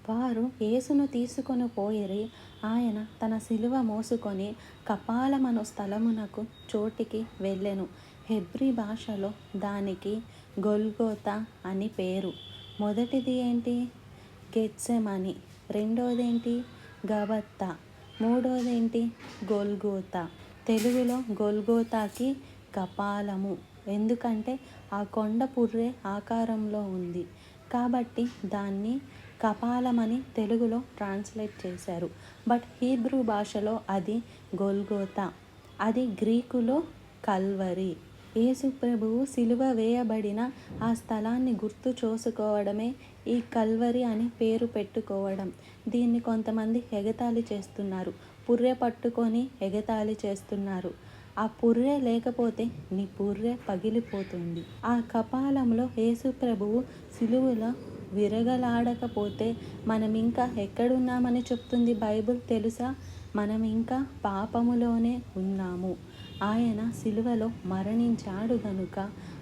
వారు యేసును తీసుకొని పోయిరి. ఆయన తన సిలువ మోసుకొని కపాలమను స్థలమునకు చోటికి వెళ్ళెను. హెబ్రీ భాషలో దానికి గొల్గోతా అని పేరు. మొదటిది ఏంటి? గెత్సెమని. రెండోదేంటి? గబత్తా. మూడోదేంటి? గొల్గోతా. తెలుగులో గొల్గోతాకి కపాలము. ఎందుకంటే ఆ కొండ పుర్రె ఆకారంలో ఉంది కాబట్టి దాన్ని కపాలమని తెలుగులో ట్రాన్స్లేట్ చేశారు. బట్ హీబ్రూ భాషలో అది గొల్గోతా. అది గ్రీకులో కల్వరి. యేసు ప్రభువు సిలువ వేయబడిన ఆ స్థలాన్ని గుర్తు చేసుకోవడమే ఈ కల్వరి అని పేరు పెట్టుకోవడం. దీన్ని కొంతమంది ఎగతాళి చేస్తున్నారు. పుర్రె పట్టుకొని ఎగతాళి చేస్తున్నారు. ఆ పుర్రె లేకపోతే నీ పుర్రె పగిలిపోతుంది. ఆ కపాలంలో యేసు ప్రభువు సిలువలో విరగలాడకపోతే మనం ఇంకా ఎక్కడున్నామని చెప్తుంది బైబిల్ తెలుసా? మనం ఇంకా పాపములోనే ఉన్నాము. ఆయన సిలువలో మరణించాడు గనుక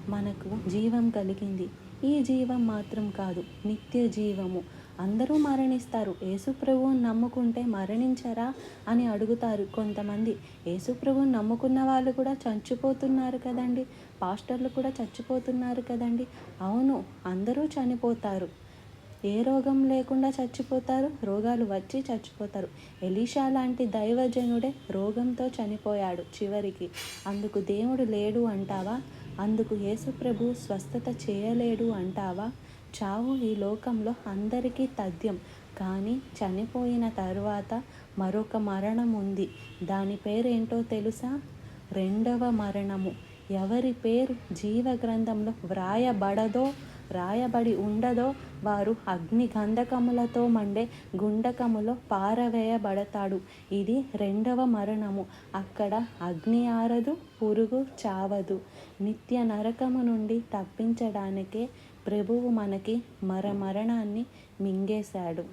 మనకు జీవం కలిగింది. ఈ జీవం మాత్రం కాదు, నిత్య జీవము. అందరూ మరణిస్తారు. యేసు ప్రభువుని నమ్ముకుంటే మరణించరా అని అడుగుతారు కొంతమంది. యేసు ప్రభువుని నమ్ముకున్న వాళ్ళు కూడా చచ్చిపోతున్నారు కదండి. పాస్టర్లు కూడా చచ్చిపోతున్నారు కదండి. అవును, అందరూ చనిపోతారు. ఏ రోగం లేకుండా చచ్చిపోతారు? రోగాలు వచ్చి చచ్చిపోతారు. ఎలీషా లాంటి దైవజనుడే రోగంతో చనిపోయాడు చివరికి. అందుకు దేవుడు లేడు అంటావా? అందుకు యేసు ప్రభు స్వస్థత చేయలేడు అంటావా? చావు ఈ లోకంలో అందరికీ తథ్యం. కానీ చనిపోయిన తర్వాత మరొక మరణం ఉంది. దాని పేరేంటో తెలుసా? రెండవ మరణము. ఎవరి పేరు జీవ గ్రంథంలో వ్రాయబడి ఉండదో వారు అగ్ని గంధకములతో మండే గుండకములో పారవేయబడతాడు. ఇది రెండవ మరణము. అక్కడ అగ్ని ఆరదు, పురుగు చావదు. నిత్య నరకము నుండి తప్పించడానికే ప్రభువు మనకి మరణాన్ని మింగేశాడు.